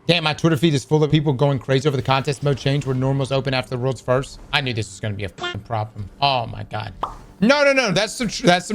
Damn, my Twitter feed is full of people going crazy over the contest mode change where normal's open after the world's first. I knew this was going to be a fucking problem. Oh my God. No. That's some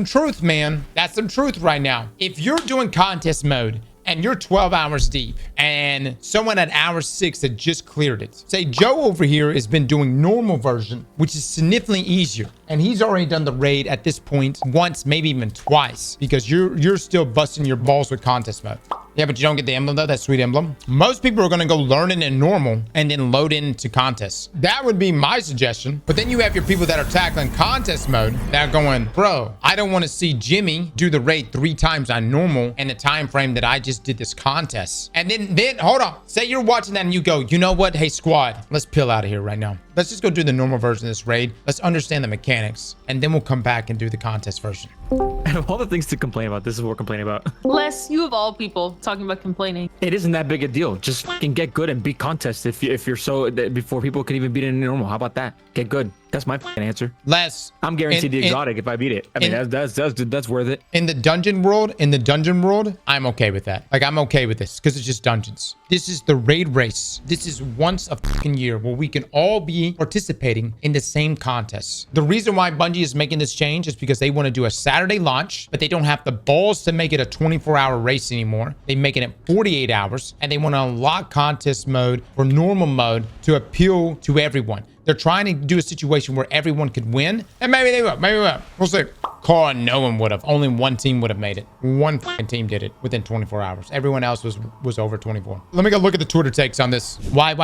truth, man. That's some truth right now. If you're doing contest mode and you're 12 hours deep and someone at hour 6 had just cleared it. Say Joe over here has been doing normal version, which is significantly easier. And he's already done the raid at this point once, maybe even twice, because you're still busting your balls with contest mode. Yeah, but you don't get the emblem though, that sweet emblem. Most people are going to go learn it in normal and then load into contests. That would be my suggestion. But then you have your people that are tackling contest mode that are going, bro, I don't want to see Jimmy do the raid 3 times on normal in the time frame that I just did this contest. And then hold on. Say you're watching that and you go, you know what? Hey, squad, let's peel out of here right now. Let's just go do the normal version of this raid. Let's understand the mechanics. And then we'll come back and do the contest version. And of all the things to complain about, this is what we're complaining about. Les, you of all people talking about complaining. It isn't that big a deal. Just fucking get good and beat contests if you're so before people can even beat it in normal. How about that? Get good. That's my fucking answer. Les, I'm guaranteed the exotic if I beat it. I mean, that's worth it. In the dungeon world, I'm okay with that. Like, I'm okay with this because it's just dungeons. This is the raid race. This is once a fucking year where we can all be participating in the same contests. The reason why Bungie is making this change is because they want to do a Saturday launch, but they don't have the balls to make it a 24-hour race anymore. They're making it 48 hours, and they want to unlock contest mode or normal mode to appeal to everyone. They're trying to do a situation where everyone could win, and maybe they will. Maybe we will. We'll see. Carl, no one would have. Only one team would have made it. One fucking team did it within 24 hours. Everyone else was over 24. Let me go look at the Twitter takes on this. Why?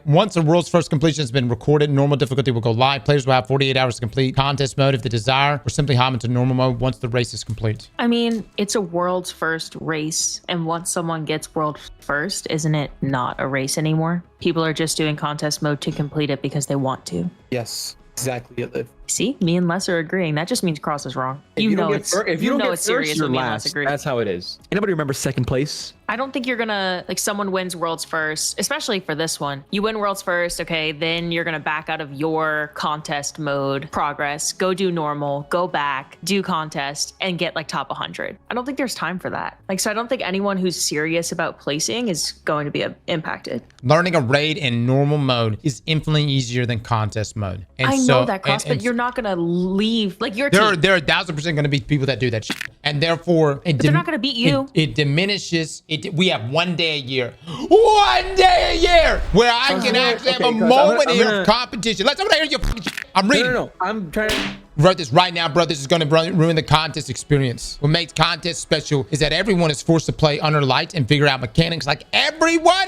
Once the world's first completion has been recorded, normal difficulty will go live. Players will have 48 hours to complete contest mode if they desire, or simply hop into normal mode once the race is complete. I mean, it's a world's first race, and once someone gets world first, isn't it not a race anymore? People are just doing contest mode to complete it because they want to. Yes, exactly. See, me and Les are agreeing. That just means Cross is wrong. If you don't get first, serious you're when me and last. Les agree. That's how it is. Anybody remember second place? I don't think you're gonna, like, someone wins worlds first, especially for this one. You win worlds first, okay, then you're gonna back out of your contest mode progress, go do normal, go back, do contest, and get like top 100. I don't think there's time for that. Like, so I don't think anyone who's serious about placing is going to be impacted. Learning a raid in normal mode is infinitely easier than contest mode. And I know that, Cross, but you're not gonna leave, like, your team. There are 1,000% gonna be people that do that shit. And therefore, they're not gonna beat you. It diminishes. We have 1 day a year. 1 day a year where I can actually have a moment of competition. Let's hear your fucking shit. I'm reading. No. I'm trying to wrote this right now, bro. This is going to ruin the contest experience. What makes contest special is that everyone is forced to play under light and figure out mechanics like everyone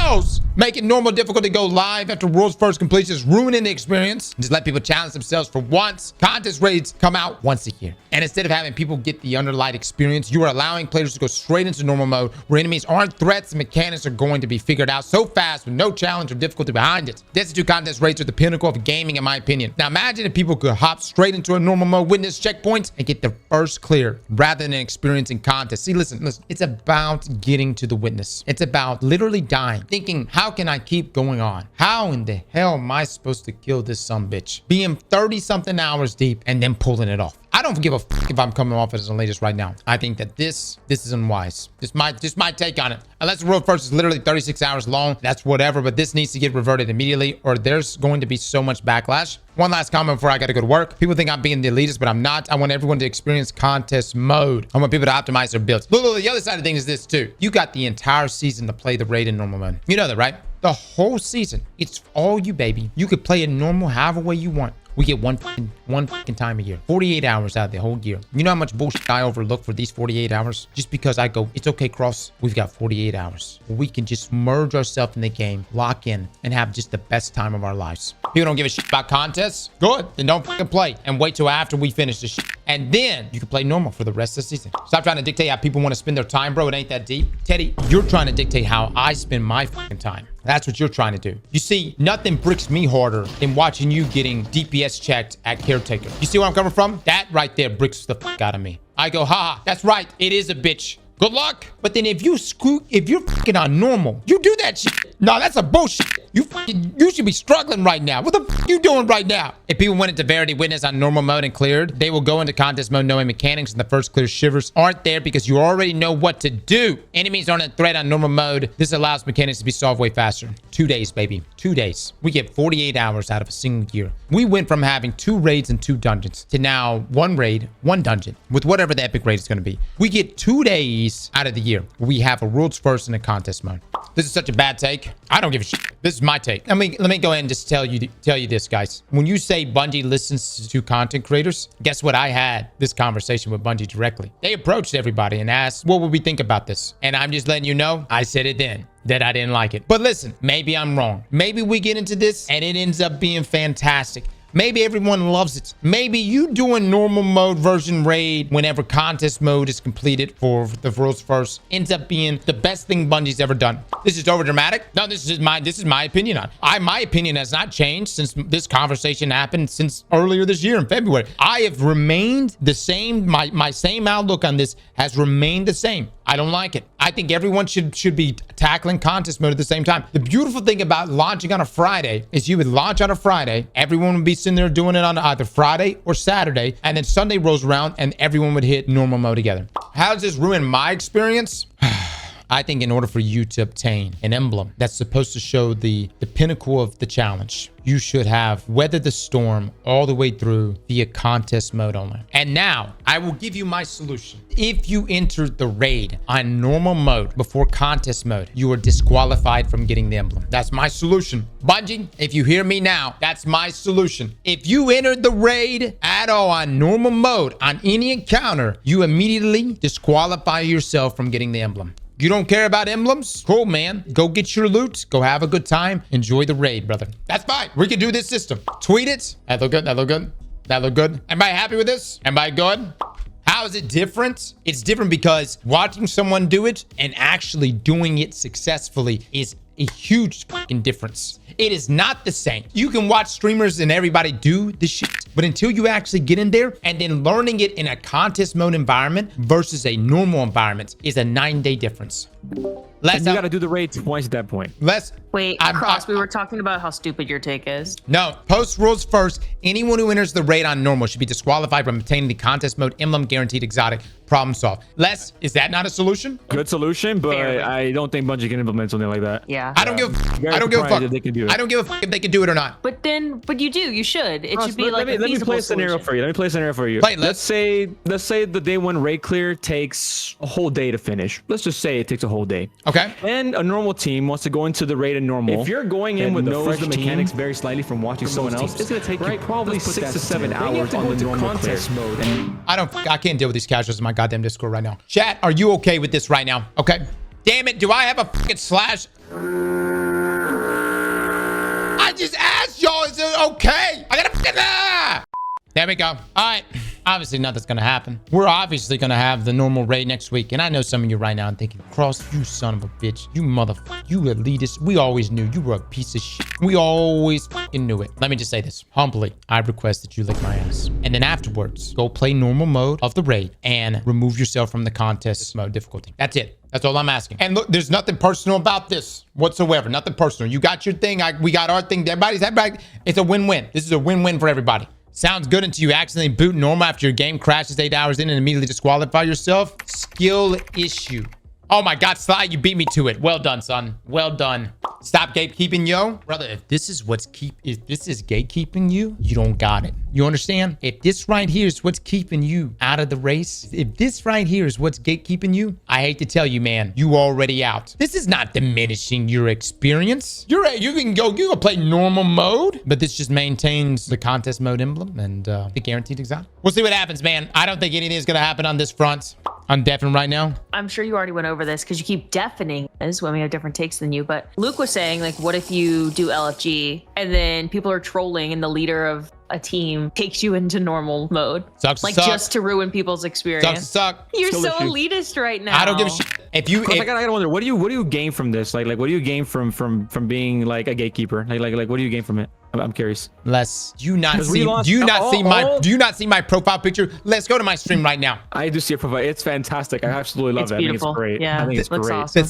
else. Making normal difficulty go live after world's first completion is ruining the experience. Just let people challenge themselves for once. Contest raids come out once a year. And instead of having people get the under light experience, you are allowing players to go straight into normal mode where enemies aren't threats and mechanics are going to be figured out so fast with no challenge or difficulty behind it. Destiny 2 contest raids are the pinnacle of gaming, in my opinion. Now imagine if people could hop straight into a normal mode witness checkpoints and get their first clear rather than experiencing contests. See, listen. It's about getting to the witness. It's about literally dying, thinking, how can I keep going on? How in the hell am I supposed to kill this sumbitch? Being 30-something hours deep and then pulling it off. I don't give a fuck if I'm coming off as an elitist right now. I think that this is unwise. Just my take on it. Unless the world first is literally 36 hours long, that's whatever, but this needs to get reverted immediately or there's going to be so much backlash. One last comment before I gotta go to work. People think I'm being the elitist, but I'm not. I want everyone to experience contest mode. I want people to optimize their builds. Look, the other side of things is this too. You got the entire season to play the raid in normal mode. You know that, right? The whole season. It's all you, baby. You could play it normal however way you want. We get one fucking time a year. 48 hours out of the whole year. You know how much bullshit I overlook for these 48 hours? Just because I go, it's okay, Cross. We've got 48 hours. We can just merge ourselves in the game, lock in, and have just the best time of our lives. People don't give a shit about contests? Good. Then don't fucking play and wait till after we finish this shit. And then you can play normal for the rest of the season. Stop trying to dictate how people want to spend their time, bro. It ain't that deep. Teddy, you're trying to dictate how I spend my fucking time. That's what you're trying to do. You see, nothing bricks me harder than watching you getting DPS checked at Caretaker. You see where I'm coming from? That right there bricks the fuck out of me. I go, haha, that's right. It is a bitch. Good luck. But then if you're fucking on normal, you do that shit. No, that's a bullshit. You should be struggling right now. What the f you doing right now? If people went into Verity Witness on normal mode and cleared, they will go into contest mode knowing mechanics and the first clear shivers aren't there because you already know what to do. Enemies aren't a threat on normal mode. This allows mechanics to be solved way faster. 2 days, baby. 2 days. We get 48 hours out of a single year. We went from having 2 raids and 2 dungeons to now 1 raid, 1 dungeon with whatever the epic raid is going to be. We get 2 days out of the year. We have a world's first in a contest mode. This is such a bad take. I don't give a shit. This is my take. Let me go ahead and just tell you this, guys. When you say Bungie listens to content creators, guess what? I had this conversation with Bungie directly. They approached everybody and asked, what would we think about this? And I'm just letting you know, I said it then that I didn't like it. But listen, maybe I'm wrong. Maybe we get into this and it ends up being fantastic. Maybe everyone loves it. Maybe you doing normal mode version raid whenever contest mode is completed for the world's first ends up being the best thing Bungie's ever done. This is over dramatic. No, this is my opinion on it. My opinion has not changed since this conversation happened since earlier this year in February. I have remained the same. My same outlook on this has remained the same. I don't like it. I think everyone should be tackling contest mode at the same time. The beautiful thing about launching on a Friday is you would launch on a Friday, everyone would be sitting there doing it on either Friday or Saturday, and then Sunday rolls around and everyone would hit normal mode together. How does this ruin my experience? I think in order for you to obtain an emblem that's supposed to show the pinnacle of the challenge, you should have weathered the storm all the way through via contest mode only. And now I will give you my solution. If you entered the raid on normal mode before contest mode, you are disqualified from getting the emblem. That's my solution. Bungie, if you hear me now, that's my solution. If you entered the raid at all on normal mode on any encounter, you immediately disqualify yourself from getting the emblem. You don't care about emblems? Cool, man. Go get your loot. Go have a good time. Enjoy the raid, brother. That's fine. We can do this system. Tweet it. That look good. That look good. That look good. Everybody happy with this? Everybody good? How is it different? It's different because watching someone do it and actually doing it successfully is a huge fucking difference. It is not the same. You can watch streamers and everybody do this shit, but until you actually get in there and then learning it in a contest mode environment versus a normal environment is a 9-day difference. You gotta do the raid twice at that point. Wait, Cross, we were talking about how stupid your take is. No, post rules first. Anyone who enters the raid on normal should be disqualified from obtaining the contest mode emblem guaranteed exotic. Problem solved. Is that not a solution? Good solution, but Barely. I don't think Bungie can implement something like that. Yeah. I don't give a fuck. I don't give a fuck. They can do it. I don't give a fuck if they can do it or not. But you do. You should. It should be like a let me play a scenario solution. for you. Let me play a scenario for you. Let's say the day 1 raid clear takes a whole day to finish. Let's just say it takes a whole day. Okay. And a normal team wants to go into the raid in normal. If you're going in with knows the mechanics very slightly from watching someone else, it's gonna take you probably 6 to 7 hours on the normal contest mode. I can't deal with these casuals in my goddamn Discord right now. Chat, are you okay with this right now? Okay. Damn it, do I have a fucking slash? I just asked y'all, is it okay? I gotta fucking There we go. All right. Obviously, nothing's gonna happen. We're obviously gonna have the normal raid next week. And I know some of you right now are thinking, Cross, you son of a bitch. You motherfucker. You elitist. We always knew you were a piece of shit. We always fucking knew it. Let me just say this. Humbly, I request that you lick my ass. And then afterwards, go play normal mode of the raid and remove yourself from the contest mode difficulty. That's it. That's all I'm asking. And look, there's nothing personal about this whatsoever. Nothing personal. You got your thing. We got our thing. Everybody. It's a win-win. This is a win-win for everybody. Sounds good until you accidentally boot normal after your game crashes 8 hours in and immediately disqualify yourself. Skill issue. Oh my God, Sly, you beat me to it. Well done, son. Well done. Stop gatekeeping, yo. Brother, if this is if this is gatekeeping you, you don't got it. You understand? If this right here is what's keeping you out of the race, if this right here is what's gatekeeping you, I hate to tell you, man, you already out. This is not diminishing your experience. You can go play normal mode, but this just maintains the contest mode emblem and the guaranteed exotic. We'll see what happens, man. I don't think anything is going to happen on this front. I'm deafening right now. I'm sure you already went over this because you keep deafening us when we have different takes than you. But Luke was saying, like, what if you do LFG and then people are trolling and the leader of a team takes you into normal mode? Sucks. Just to ruin people's experience. Suck. You're so elitist right now. I don't give a shit. I gotta wonder, what do you gain from this? Like what do you gain from being like a gatekeeper? Like what do you gain from it? I'm curious. Do you not see my profile picture? Let's go to my stream right now. I do see your profile. It's fantastic. I absolutely love it. Beautiful. I think it's great. Yeah, I think it's looks great. awesome.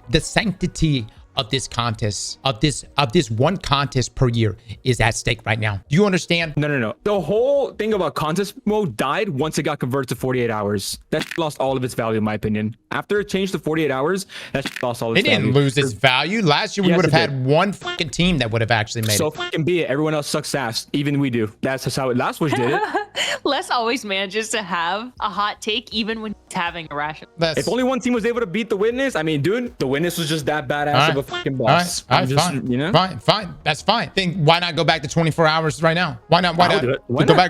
The sanctity of this contest, of this one contest per year is at stake right now. Do you understand? No. The whole thing about contest mode died once it got converted to 48 hours. That lost all of its value, in my opinion. After it changed to 48 hours, that lost all its value. It didn't lose its value. Last year, we would have had one fucking team that would have actually made it. So fucking be it. Everyone else sucks ass. Even we do. That's just how it last Wish did it. Les always manages to have a hot take even when he's having a ration. If only one team was able to beat the Witness, I mean, dude, the Witness was just that badass of a fucking boss. All right, fine. You know? Fine. That's fine. Why not go back to 24 hours right now? Why not?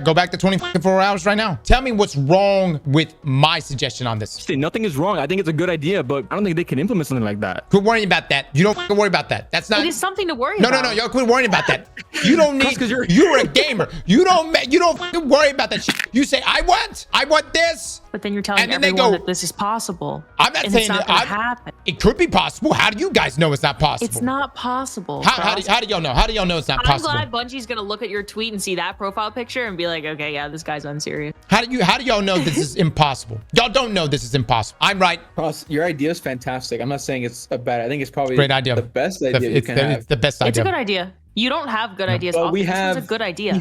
Go back to 24 hours right now. Tell me what's wrong with my suggestion on this. See, nothing is wrong. I think it's a good idea, but I don't think they can implement something like that. Quit worrying about that. You don't worry about that. That's not. It is something to worry about. No. Y'all quit worrying about that. You don't need. Because you're a gamer. You don't worry about that shit. You say, I want this. But then you're telling everyone that this is possible. I'm not saying it's not gonna happen. It could be possible. How do you guys know it's not possible? It's not possible. How do y'all know? How do y'all know it's not possible? I'm glad Bungie's gonna look at your tweet and see that profile picture and be like, okay, yeah, this guy's unserious. How do y'all know this is impossible? Y'all don't know this is impossible. I'm right. Ross, your idea is fantastic. I'm not saying it's a bad. I think it's probably great idea. The best idea you can have. It's the best idea. It's a good idea. You don't have good ideas. Well, we have a good idea.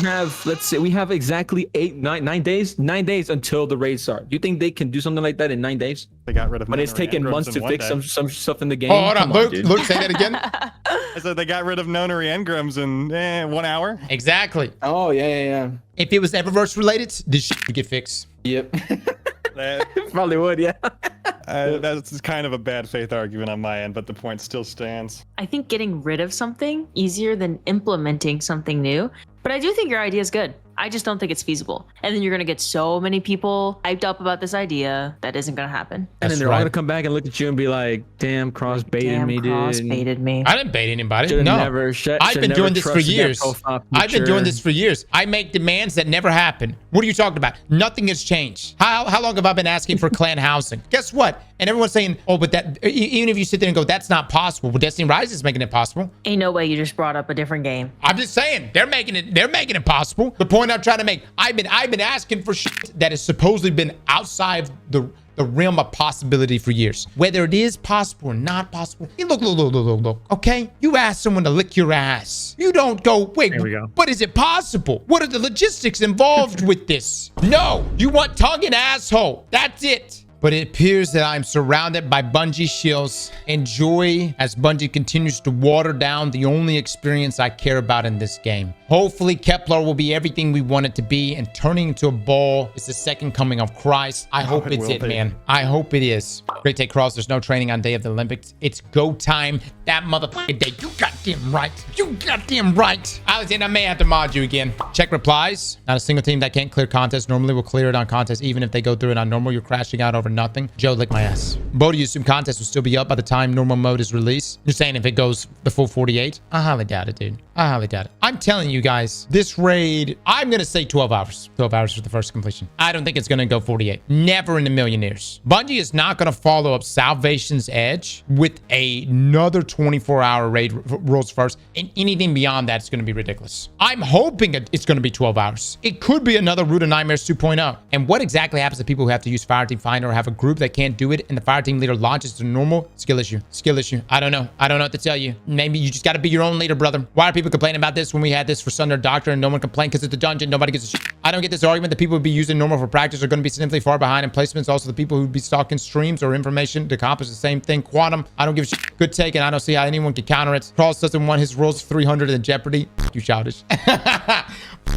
We have exactly 9 days until the raid start. Do you think they can do something like that in 9 days? They got rid of. But it's taken months to fix some stuff in the game. Oh, hold on, Luke, say that again. I said they got rid of nonary engrams in 1 hour. Exactly. Oh yeah. If it was Eververse related, this shit would get fixed. Yep. Probably would, yeah. That's kind of a bad faith argument on my end, but the point still stands. I think getting rid of something easier than implementing something new. But I do think your idea is good. I just don't think it's feasible. And then you're going to get so many people hyped up about this idea that isn't going to happen. And then they're all going to come back and look at you and be like, damn, Cross baited me, dude. Cross baited me. I didn't bait anybody. No. I've been doing this for years. I make demands that never happen. What are you talking about? Nothing has changed. How long have I been asking for clan housing? Guess what? And everyone's saying, oh, but that, even if you sit there and go, that's not possible. Well, Destiny Rise is making it possible. Ain't no way you just brought up a different game. I'm just saying, they're making it possible. The point I'm trying to make, I've been asking for shit that has supposedly been outside the realm of possibility for years. Whether it is possible or not possible. Hey, look, okay? You ask someone to lick your ass. You don't go, wait, but is it possible? What are the logistics involved with this? No, you want tongue and asshole. That's it. But it appears that I'm surrounded by Bungie shields. Enjoy as Bungie continues to water down the only experience I care about in this game. Hopefully, Kepler will be everything we want it to be, and turning into a ball is the second coming of Christ. I hope it's it, man. I hope it is. Great take, Cross. There's no training on day of the Olympics. It's go time. That motherfucking day. You goddamn right. You goddamn right. Alexander, I may have to mod you again. Check replies. Not a single team that can't clear contest normally will clear it on contest. Even if they go through it on normal, you're crashing out over nothing. Joe, lick my ass. Bo, do you assume contest will still be up by the time normal mode is released? You're saying if it goes the full 48? I highly doubt it, dude. I highly doubt it. I'm telling you guys, this raid, I'm going to say 12 hours. 12 hours for the first completion. I don't think it's going to go 48. Never in a million years. Bungie is not going to follow up Salvation's Edge with another 24-hour raid rules first. And anything beyond that is going to be ridiculous. I'm hoping it's going to be 12 hours. It could be another Root of Nightmares 2.0. And what exactly happens to people who have to use Fireteam Finder or have a group that can't do it and the Fireteam leader launches to normal? Skill issue. Skill issue. I don't know. I don't know what to tell you. Maybe you just got to be your own leader, brother. Why are people complaining about this when we had this for Sunder Doctor and no one complained because it's a dungeon? Nobody gives a shit. I don't get this argument that people who be using normal for practice are going to be significantly far behind in placements. Also, the people who'd be stalking streams or information to accomplish the same thing. Quantum, I don't give a shit. Good take, and I don't see how anyone can counter it. Cross doesn't want his rolls 300 in jeopardy. You childish.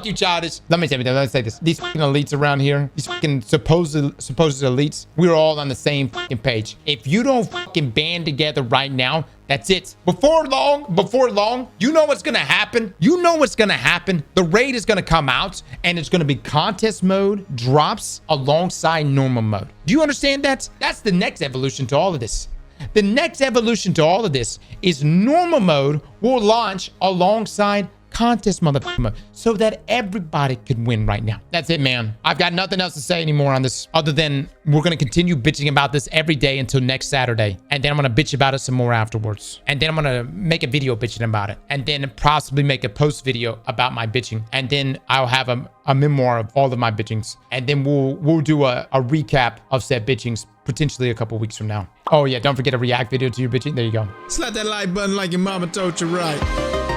You childish. Let me say this. These fucking elites around here, these fucking supposed elites, we're all on the same fucking page. If you don't fucking band together right now, that's it. Before long, you know what's gonna happen. You know what's gonna happen. The raid is gonna come out and it's gonna be contest mode drops alongside normal mode. Do you understand that? That's the next evolution to all of this. The next evolution to all of this is normal mode will launch alongside contest motherfucker so that everybody could win right now. That's it, man. I've got nothing else to say anymore on this other than we're going to continue bitching about this every day until next Saturday. And then I'm going to bitch about it some more afterwards. And then I'm going to make a video bitching about it. And then possibly make a post video about my bitching. And then I'll have a memoir of all of my bitchings. And then we'll do a recap of said bitchings potentially a couple weeks from now. Oh yeah, don't forget to react video to your bitching. There you go. Slap that like button like your mama told you right.